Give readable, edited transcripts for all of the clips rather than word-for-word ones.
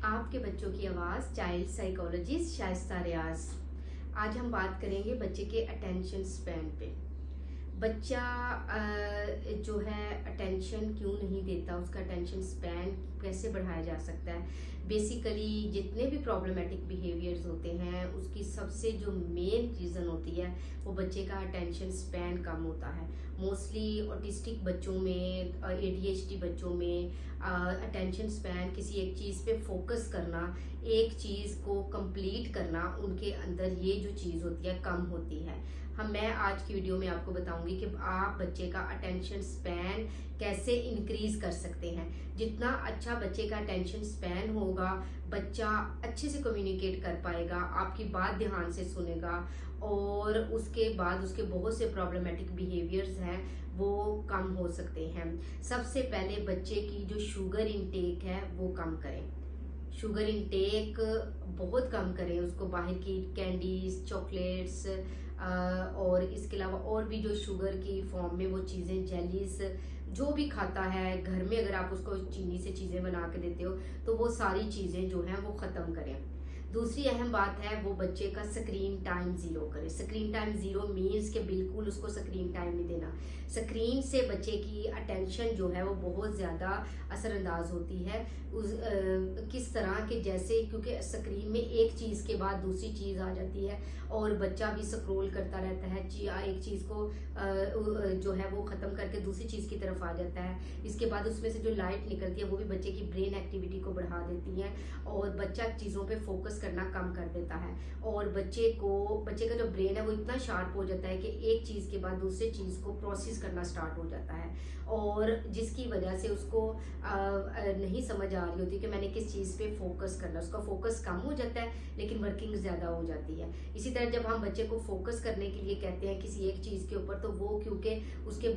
आपके बच्चों की आवाज़ चाइल्ड साइकोलॉजिस्ट शाइस्ता रियाज। आज हम बात करेंगे बच्चे के अटेंशन स्पैन पे। बच्चा जो है अटेंशन क्यों नहीं देता, उसका अटेंशन स्पैन कैसे बढ़ाया जा सकता है। बेसिकली जितने भी प्रॉब्लमेटिक बिहेवियर्स होते हैं उसकी सबसे जो मेन रीज़न होती है वो बच्चे का अटेंशन स्पैन कम होता है। मोस्टली ऑटिस्टिक बच्चों में, ADHD बच्चों में अटेंशन स्पैन, किसी एक चीज़ पे फोकस करना, एक चीज़ को कंप्लीट करना, उनके अंदर ये जो चीज़ होती है कम होती है। मैं आज की वीडियो में आपको बताऊंगी कि आप बच्चे का अटेंशन स्पैन कैसे इंक्रीज कर सकते हैं। जितना अच्छा बच्चे का अटेंशन स्पैन होगा, बच्चा अच्छे से कम्युनिकेट कर पाएगा, आपकी बात ध्यान से सुनेगा और उसके बाद उसके बहुत से प्रॉब्लमेटिक बिहेवियर्स हैं वो कम हो सकते हैं। सबसे पहले बच्चे की जो शुगर इनटेक है वो कम करें। शुगर इनटेक बहुत कम करें, उसको बाहर की कैंडीज, चॉकलेट्स और इसके अलावा और भी जो शुगर की फॉर्म में वो चीज़ें, जेलीज जो भी खाता है, घर में अगर आप उसको चीनी से चीज़ें बना के देते हो तो वो सारी चीज़ें जो हैं वो ख़त्म करें। दूसरी अहम बात है वो बच्चे का स्क्रीन टाइम ज़ीरो करें। स्क्रीन टाइम ज़ीरो मीन्स के बिल्कुल उसको स्क्रीन टाइम नहीं देना। स्क्रीन से बच्चे की अटेंशन जो है वो बहुत ज़्यादा असरअंदाज होती है। किस तरह के, जैसे क्योंकि स्क्रीन में एक चीज़ के बाद दूसरी चीज़ आ जाती है और बच्चा भी स्क्रॉल करता रहता है, एक चीज़ को जो है वो ख़त्म करके दूसरी चीज़ की तरफ आ जाता है। इसके बाद उसमें से जो लाइट निकलती है वो भी बच्चे की ब्रेन एक्टिविटी को बढ़ा देती है और बच्चा चीज़ों पे फोकस करना कम कर देता है और बच्चे का जो ब्रेन है वो इतना शार्प हो जाता है कि एक चीज़ के बाद दूसरी चीज़ को प्रोसेस करना स्टार्ट हो जाता है और जिसकी वजह से उसको नहीं समझ आ रही होती कि मैंने किस चीज़ पे फोकस करना। उसका फोकस कम हो जाता है लेकिन वर्किंग ज़्यादा हो जाती है। इसी तरह जब हम बच्चे को फोकस करने के लिए कहते हैं किसी एक चीज़ के ऊपर, तो वो क्योंकि उसके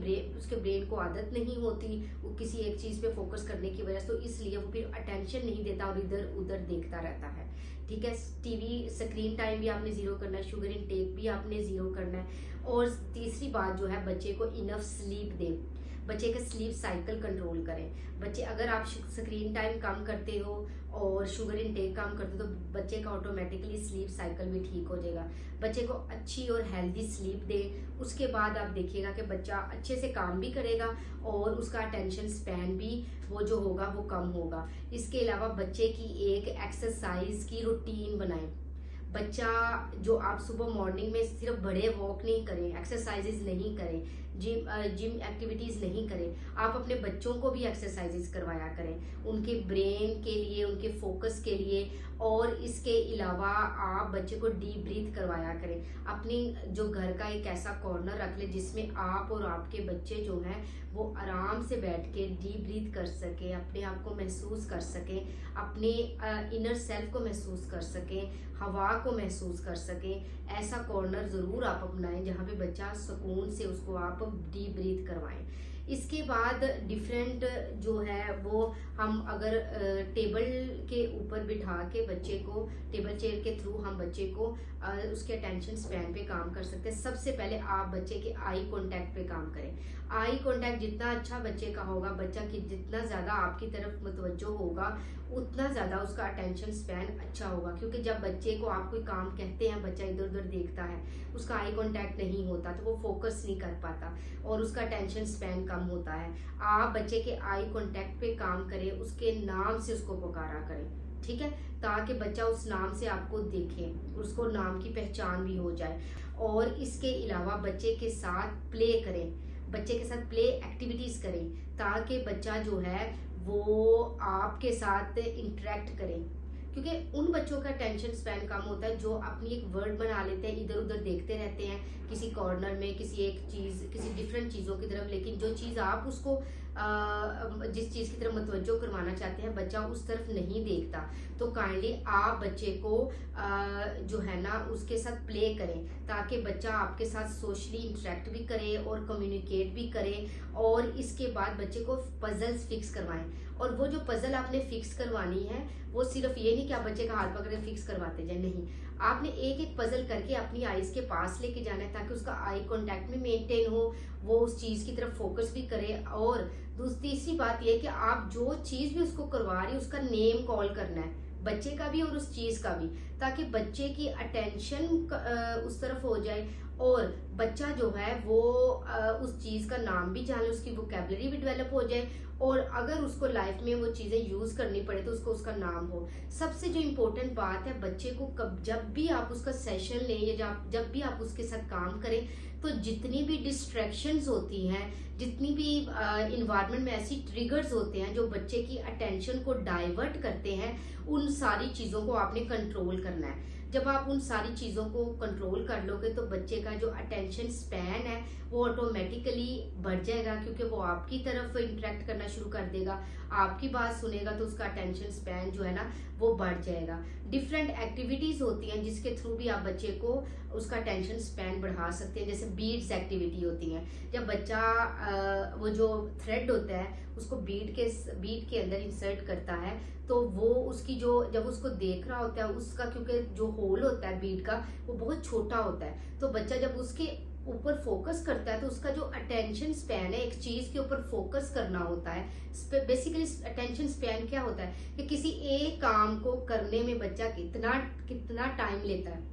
ब्रेन को आदत नहीं होती वो किसी एक चीज़ पे फोकस करने की वजह से, तो इसलिए वो फिर अटेंशन नहीं देता और इधर उधर देखता रहता है। ठीक है, टीवी स्क्रीन टाइम भी आपने ज़ीरो करना है, शुगर इनटेक भी आपने ज़ीरो करना है और तीसरी बात जो है बच्चे को इनफ स्लीप दें। बच्चे का स्लीप साइकिल कंट्रोल करें। बच्चे, अगर आप स्क्रीन टाइम कम करते हो और शुगर इनटेक कम करते हो तो बच्चे का ऑटोमेटिकली स्लीप साइकिल भी ठीक हो जाएगा। बच्चे को अच्छी और हेल्दी स्लीप दें, उसके बाद आप देखिएगा कि बच्चा अच्छे से काम भी करेगा और उसका अटेंशन स्पैन भी वो जो होगा वो कम होगा। इसके अलावा बच्चे की एक एक्सरसाइज की रूटीन बनाएं। बच्चा जो आप सुबह मॉर्निंग में सिर्फ बड़े वॉक नहीं करें, एक्सरसाइजेज नहीं करें, जिम एक्टिविटीज नहीं करें, आप अपने बच्चों को भी एक्सरसाइजेज करवाया करें उनके ब्रेन के लिए, उनके फोकस के लिए। और इसके अलावा आप बच्चे को डीप ब्रीथ करवाया करें। अपनी जो घर का एक ऐसा कॉर्नर रख ले जिसमें आप और आपके बच्चे जो हैं वो आराम से बैठ के डीप ब्रीथ कर सकें, अपने आप को महसूस कर सकें, अपने इनर सेल्फ को महसूस कर सकें, हवा को महसूस कर सकें। ऐसा कॉर्नर ज़रूर आप अपनाएं जहाँ पे बच्चा सुकून से उसको आप डीप ब्रीथ करवाएं। इसके बाद डिफरेंट जो है वो हम अगर टेबल के ऊपर बिठा के बच्चे को, टेबल चेयर के थ्रू हम बच्चे को उसके अटेंशन स्पैन पे काम कर सकते हैं। सबसे पहले आप बच्चे के आई कांटेक्ट पे काम करें। आई कांटेक्ट जितना अच्छा बच्चे का होगा, बच्चा की जितना ज़्यादा आपकी तरफ मुतवज्जो होगा उतना ज़्यादा उसका अटेंशन स्पैन अच्छा होगा। क्योंकि जब बच्चे को आप कोई काम कहते हैं बच्चा इधर उधर देखता है, उसका आई कांटेक्ट नहीं होता तो वो फोकस नहीं कर पाता और उसका अटेंशन स्पैन कम होता है। आप बच्चे के आई कांटेक्ट पे काम करें, उसके नाम से उसको पुकारा करें, ठीक है, ताकि बच्चा उस नाम से आपको देखे, उसको नाम की पहचान भी हो जाए। और इसके अलावा बच्चे के साथ प्ले करें, बच्चे के साथ प्ले एक्टिविटीज करें ताकि बच्चा जो है वो आपके साथ इंटरेक्ट करें। क्योंकि उन बच्चों का टेंशन स्पैन कम होता है जो अपनी एक वर्ड बना लेते हैं, इधर उधर देखते रहते हैं किसी कॉर्नर में, किसी एक चीज़, किसी डिफरेंट चीज़ों की तरफ, लेकिन जो चीज़ आप उसको जिस चीज़ की तरफ मुतवज्जो करवाना चाहते हैं बच्चा उस तरफ नहीं देखता। तो काइंडली आप बच्चे को जो है ना उसके साथ प्ले करें ताकि बच्चा आपके साथ सोशली इंटरेक्ट भी करे और कम्युनिकेट भी करे। और इसके बाद बच्चे को पजल्स फिक्स करवाएं। और वो जो पजल आपने फिक्स करवानी है वो सिर्फ ये नहीं कि आप बच्चे का हाथ पकड़ के फिक्स करवाते जाए, नहीं, आपने एक एक पजल करके अपनी आईज के पास लेके जाना है ताकि उसका आई कांटेक्ट भी मेंटेन हो, वो उस चीज की तरफ फोकस भी करे। और तीसरी बात यह कि आप जो चीज भी उसको करवा रही है उसका नेम कॉल करना है, बच्चे का भी और उस चीज का भी, ताकि बच्चे की अटेंशन उस तरफ हो जाए और बच्चा जो है वो उस चीज का नाम भी जाने, उसकी वोकैबुलरी भी डेवलप हो जाए, और अगर उसको लाइफ में वो चीजें यूज करनी पड़े तो उसको उसका नाम हो। सबसे जो इम्पोर्टेंट बात है, बच्चे को जब भी आप उसका सेशन लें या जब भी आप उसके साथ काम करें, तो जितनी भी डिस्ट्रैक्शंस होती हैं, जितनी भी इन्वायरमेंट में ऐसी ट्रिगर्स होते हैं जो बच्चे की अटेंशन को डाइवर्ट करते हैं, उन सारी चीजों को आपने कंट्रोल करना है। जब आप उन सारी चीजों को कंट्रोल कर लोगे तो बच्चे का जो अटेंशन स्पैन है वो ऑटोमेटिकली बढ़ जाएगा, क्योंकि वो आपकी तरफ इंटरेक्ट करना शुरू कर देगा, आपकी बात सुनेगा, तो उसका अटेंशन स्पैन जो है ना वो बढ़ जाएगा। डिफरेंट एक्टिविटीज होती हैं जिसके थ्रू भी आप बच्चे को उसका अटेंशन स्पैन बढ़ा सकते हैं, जैसे बीड्स एक्टिविटी होती है। जब बच्चा वो जो थ्रेड होता है उसको बीड के अंदर इंसर्ट करता है, तो वो उसकी जो जब उसको देख रहा होता है उसका, क्योंकि जो होल होता है बीड का वो बहुत छोटा होता है, तो बच्चा जब उसके ऊपर फोकस करता है तो उसका जो अटेंशन स्पैन है, एक चीज के ऊपर फोकस करना होता है। बेसिकली अटेंशन स्पैन क्या होता है कि किसी एक काम को करने में बच्चा कितना टाइम लेता है,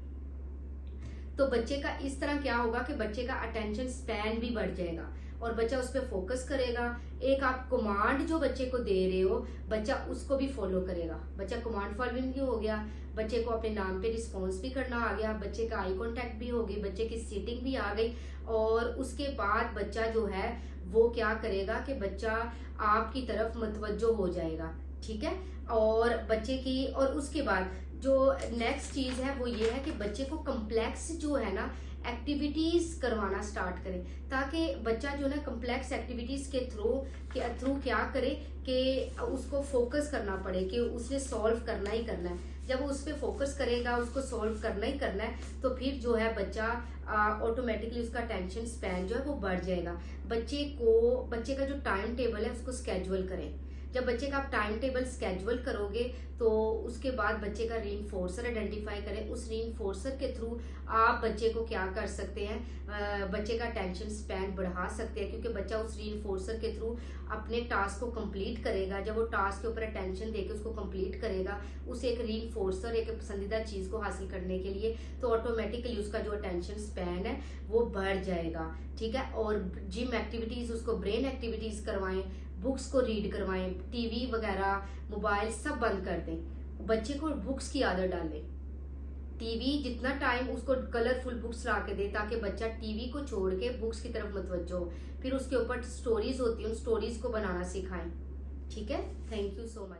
तो बच्चे का इस तरह क्या होगा कि बच्चे का अटेंशन स्पैन भी बढ़ जाएगा और बच्चा उस पर फोकस करेगा। एक आप कमांड जो बच्चे को दे रहे हो, बच्चा उसको भी फॉलो करेगा। बच्चा कमांड फॉलोइंग हो गया, बच्चे को अपने नाम पे रिस्पॉन्स भी करना आ गया, बच्चे का आई कांटेक्ट भी हो गई, बच्चे की सीटिंग भी आ गई, और उसके बाद बच्चा जो है वो क्या करेगा कि बच्चा आपकी तरफ मुतवज्जो हो जाएगा। ठीक है, और बच्चे की, और उसके बाद जो नेक्स्ट चीज है वो ये है कि बच्चे को कम्प्लेक्स जो है ना एक्टिविटीज करवाना स्टार्ट करें, ताकि बच्चा जो ना कम्प्लेक्स एक्टिविटीज के थ्रू क्या करे कि उसको फोकस करना पड़े कि उसने सॉल्व करना ही करना है। जब वो उस पर फोकस करेगा, उसको सॉल्व करना ही करना है, तो फिर जो है बच्चा ऑटोमेटिकली उसका अटेंशन स्पैन जो है वो बढ़ जाएगा। बच्चे का जो टाइम टेबल है उसको स्केड्यूल करें। जब बच्चे का आप टाइम टेबल स्केड्यूल करोगे तो उसके बाद बच्चे का रीइंफोर्सर आइडेंटिफाई करें। उस रीइंफोर्सर के थ्रू आप बच्चे को क्या कर सकते हैं, बच्चे का अटेंशन स्पैन बढ़ा सकते हैं, क्योंकि बच्चा उस रीइंफोर्सर के थ्रू अपने टास्क को कंप्लीट करेगा। जब वो टास्क के ऊपर अटेंशन देके उसको कंप्लीट करेगा, उसे एक रीइंफोर्सर, एक पसंदीदा चीज को हासिल करने के लिए, तो ऑटोमेटिकली उसका जो अटेंशन स्पैन है वो बढ़ जाएगा। ठीक है, और जिम एक्टिविटीज, उसको ब्रेन एक्टिविटीज करवाएं, बुक्स को रीड करवाएं, टीवी वगैरह मोबाइल सब बंद कर दें, बच्चे को बुक्स की आदत डालें। टीवी जितना टाइम उसको कलरफुल बुक्स ला के दे, ताकि बच्चा टीवी को छोड़ के बुक्स की तरफ मुतवज्जो हो। फिर उसके ऊपर स्टोरीज होती है, उन स्टोरीज को बनाना सिखाएं। ठीक है, थैंक यू सो मच।